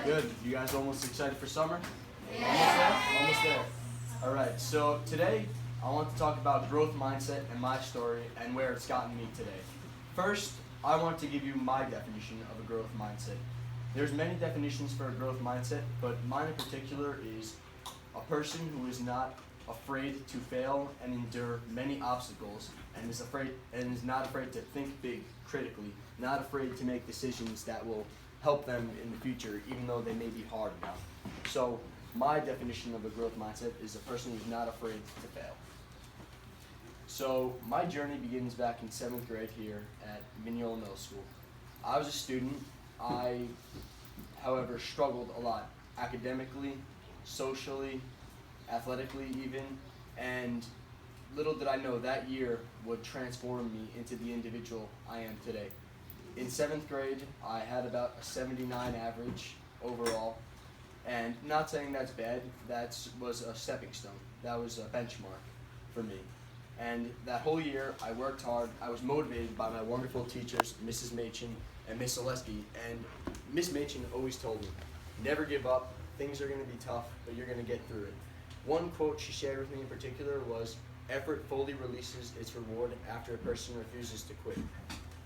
Good. You guys almost excited for summer? Yeah. Almost there? Almost there. All right. So today I want to talk about growth mindset and my story and where it's gotten me today. First, I want to give you my definition of a growth mindset. There's many definitions for a growth mindset, but mine in particular is a person who is not afraid to fail and endure many obstacles and is not afraid to think big critically, not afraid to make decisions that will help them in the future even though they may be hard now. So my definition of a growth mindset is a person who's not afraid to fail. So my journey begins back in 7th grade here at Mineola Middle School. I was a student. I, however, struggled a lot academically, socially, athletically even, and little did I know that year would transform me into the individual I am today. In 7th grade, I had about a 79 average overall, and not saying that's bad, that was a stepping stone. That was a benchmark for me. And that whole year, I worked hard. I was motivated by my wonderful teachers, Mrs. Machin and Miss Oleski, and Miss Machin always told me, never give up, things are going to be tough, but you're going to get through it. One quote she shared with me in particular was, effort fully releases its reward after a person refuses to quit.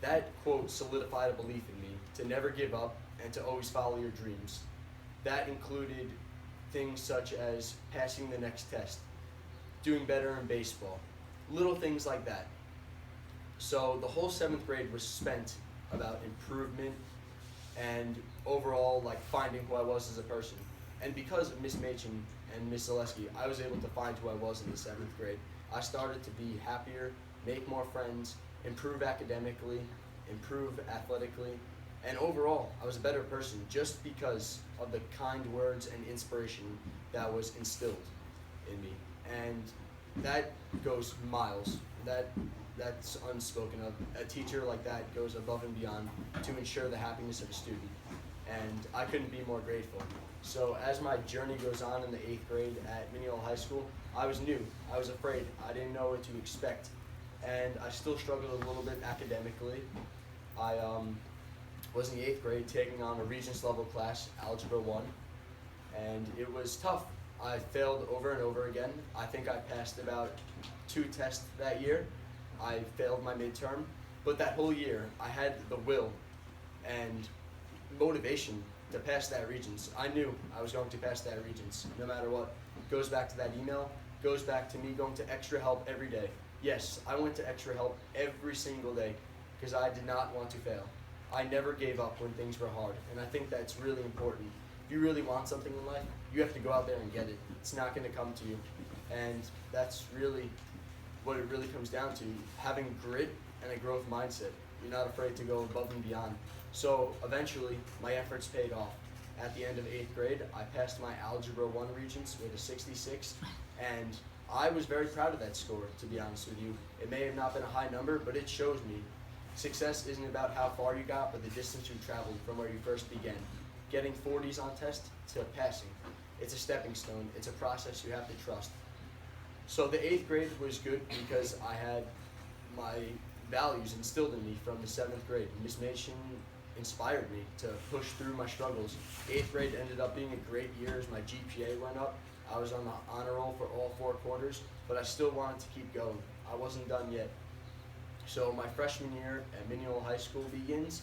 That quote solidified a belief in me to never give up and to always follow your dreams. That included things such as passing the next test, doing better in baseball, little things like that. So the whole 7th grade was spent about improvement and overall like finding who I was as a person. And because of Miss Machin and Miss Oleski, I was able to find who I was in the 7th grade. I started to be happier, make more friends, improve academically, improve athletically, and overall, I was a better person just because of the kind words and inspiration that was instilled in me. And that goes miles. That's unspoken of. A teacher like that goes above and beyond to ensure the happiness of a student. And I couldn't be more grateful. So as my journey goes on in the 8th grade at Mineola High School, I was new. I was afraid. I didn't know what to expect. And I still struggled a little bit academically. I was in the 8th grade taking on a Regents level class, Algebra 1, and it was tough. I failed over and over again. I think I passed about 2 tests that year. I failed my midterm, but that whole year I had the will and motivation to pass that Regents. I knew I was going to pass that Regents no matter what. Goes back to that email, goes back to me going to extra help every day. Yes, I went to extra help every single day because I did not want to fail. I never gave up when things were hard, and I think that's really important. If you really want something in life, you have to go out there and get it. It's not going to come to you, and that's really what it really comes down to, having grit and a growth mindset. You're not afraid to go above and beyond. So eventually, my efforts paid off. At the end of 8th grade, I passed my Algebra 1 Regents with a 66, and I was very proud of that score, to be honest with you. It may have not been a high number, but it shows me success isn't about how far you got, but the distance you traveled from where you first began. Getting 40s on test to passing. It's a stepping stone. It's a process you have to trust. So the 8th grade was good because I had my values instilled in me from the 7th grade. Miss Machin inspired me to push through my struggles. 8th grade ended up being a great year as my GPA went up. I was on the honor roll for all 4 quarters, but I still wanted to keep going. I wasn't done yet. So my freshman year at Mineola High School begins,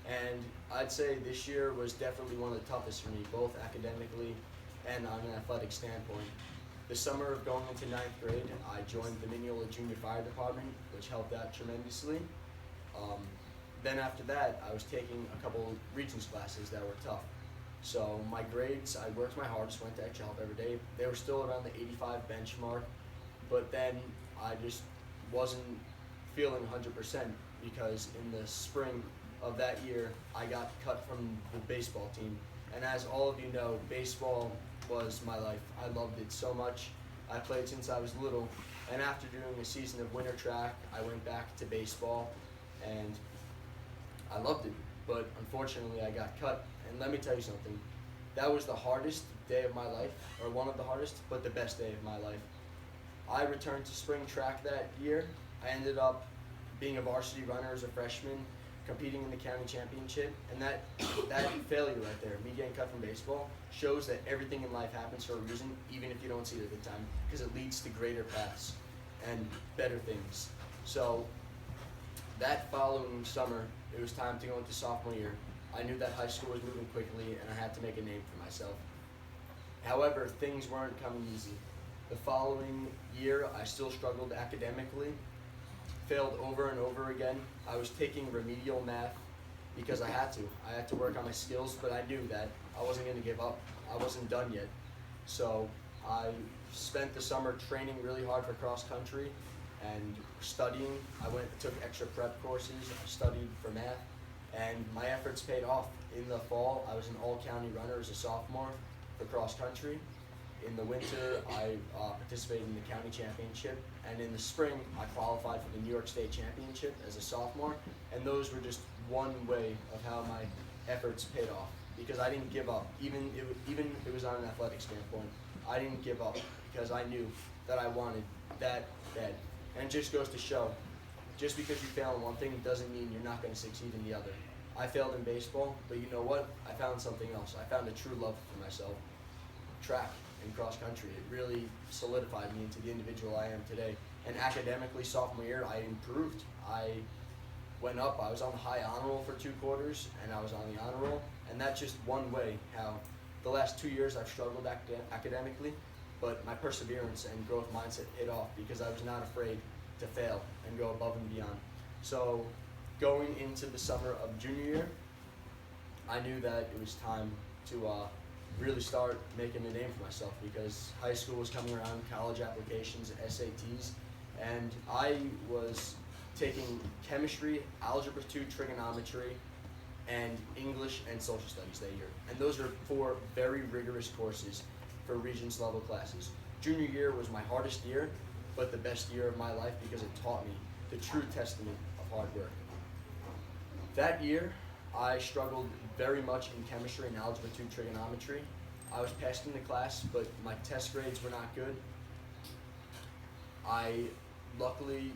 and I'd say this year was definitely one of the toughest for me, both academically and on an athletic standpoint. The summer of going into 9th grade, I joined the Mineola Junior Fire Department, which helped out tremendously. Then after that, I was taking a couple Regents classes that were tough. So my grades, I worked my hardest, went to extra help every day. They were still around the 85 benchmark, but then I just wasn't feeling 100% because in the spring of that year, I got cut from the baseball team. And as all of you know, baseball was my life. I loved it so much. I played since I was little, and after doing a season of winter track, I went back to baseball, and I loved it. But unfortunately, I got cut. And let me tell you something, that was the hardest day of my life, or one of the hardest, but the best day of my life. I returned to spring track that year. I ended up being a varsity runner as a freshman, competing in the county championship, and that failure right there, me getting cut from baseball, shows that everything in life happens for a reason, even if you don't see it at the time, because it leads to greater paths and better things. So that following summer, it was time to go into sophomore year. I knew that high school was moving quickly, and I had to make a name for myself. However, things weren't coming easy. The following year, I still struggled academically, failed over and over again. I was taking remedial math because I had to. I had to work on my skills, but I knew that I wasn't going to give up. I wasn't done yet. So I spent the summer training really hard for cross country and studying. I took extra prep courses. I studied for math, and my efforts paid off. In the fall, I was an all-county runner as a sophomore for cross country. In the winter, I participated in the county championship, and in the spring, I qualified for the New York State Championship as a sophomore, and those were just one way of how my efforts paid off, because I didn't give up. Even if it was on an athletic standpoint, I didn't give up because I knew that I wanted that bad. And it just goes to show, just because you fail in one thing doesn't mean you're not going to succeed in the other. I failed in baseball, but you know what? I found something else. I found a true love for myself. Track and cross country. It really solidified me into the individual I am today. And academically, sophomore year, I improved. I went up. I was on the high honor roll for 2 quarters, and I was on the honor roll. And that's just one way how the last 2 years I've struggled academically, but my perseverance and growth mindset paid off because I was not afraid to fail and go above and beyond. So going into the summer of junior year, I knew that it was time to really start making a name for myself, because high school was coming around, college applications, SATs, and I was taking chemistry, algebra 2, trigonometry, and English and social studies that year. And those are 4 very rigorous courses for Regents level classes. Junior year was my hardest year, but the best year of my life because it taught me the true testament of hard work. That year, I struggled very much in chemistry and algebra 2 trigonometry. I was passing the class, but my test grades were not good. I luckily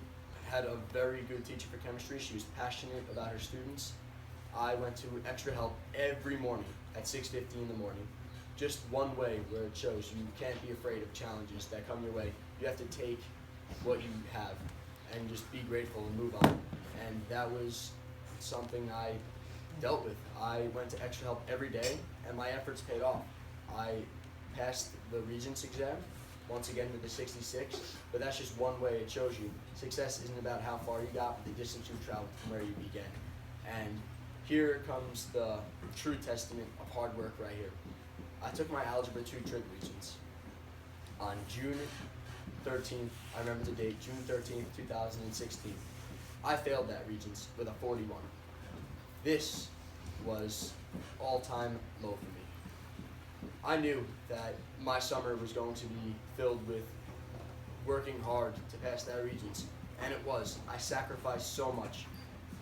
had a very good teacher for chemistry. She was passionate about her students. I went to extra help every morning at 6:50 in the morning. Just one way where it shows you can't be afraid of challenges that come your way. You have to take what you have and just be grateful and move on. And that was something I dealt with. I went to extra help every day, and my efforts paid off. I passed the Regents exam, once again with the 66, but that's just one way it shows you. Success isn't about how far you got, but the distance you traveled from where you began. And here comes the true testament of hard work right here. I took my Algebra 2 Trig Regents on June 13th, I remember the date, June 13th, 2016. I failed that Regents with a 41. This was all-time low for me. I knew that my summer was going to be filled with working hard to pass that Regents, and it was. I sacrificed so much.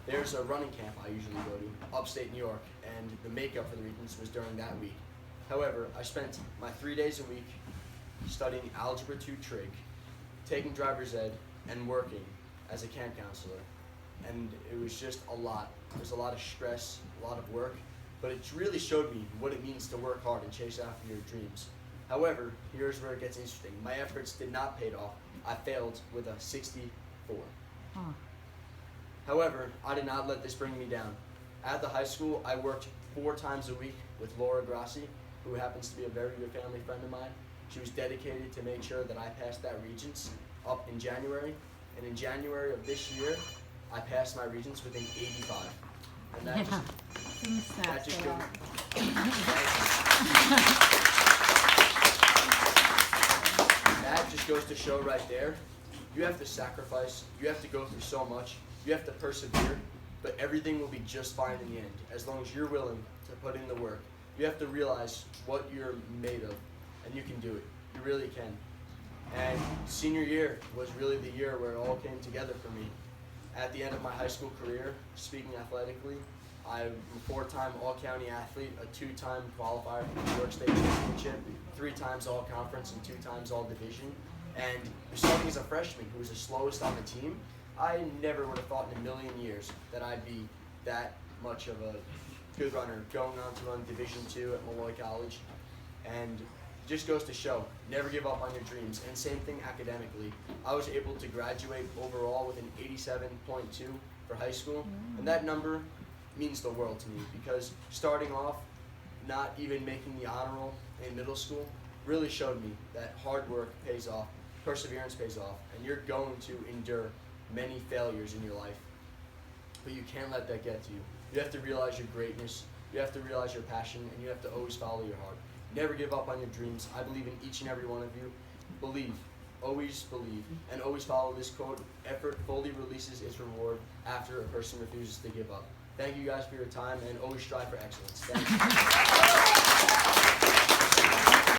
There's a running camp I usually go to, upstate New York, and the makeup for the Regents was during that week. However, I spent my 3 days a week studying Algebra 2 Trig, taking driver's ed, and working as a camp counselor. And it was just a lot. There was a lot of stress, a lot of work, but it really showed me what it means to work hard and chase after your dreams. However, here's where it gets interesting. My efforts did not pay off. I failed with a 64. However, I did not let this bring me down. At the high school, I worked 4 times a week with Laura Grassi, who happens to be a very good family friend of mine. She was dedicated to make sure that I passed that Regents up in January. And in January of this year, I passed my Regents with an 85. And that just goes to show right there, you have to sacrifice, you have to go through so much, you have to persevere, but everything will be just fine in the end, as long as you're willing to put in the work. You have to realize what you're made of, and you can do it. You really can. And senior year was really the year where it all came together for me. At the end of my high school career, speaking athletically, I'm a 4-time all-county athlete, a 2-time qualifier for the New York State Championship, 3 times all-conference and 2 times all-division. And starting as a freshman who was the slowest on the team, I never would have thought in a million years that I'd be that much of a good runner, going on to run Division II at Malloy College, and just goes to show, never give up on your dreams. And same thing academically. I was able to graduate overall with an 87.2 for high school, and that number means the world to me because starting off, not even making the honor roll in middle school really showed me that hard work pays off, perseverance pays off, and you're going to endure many failures in your life. But you can't let that get to you. You have to realize your greatness, you have to realize your passion, and you have to always follow your heart. Never give up on your dreams. I believe in each and every one of you. Believe, always believe, and always follow this quote: effort fully releases its reward after a person refuses to give up. Thank you guys for your time, and always strive for excellence. Thank you.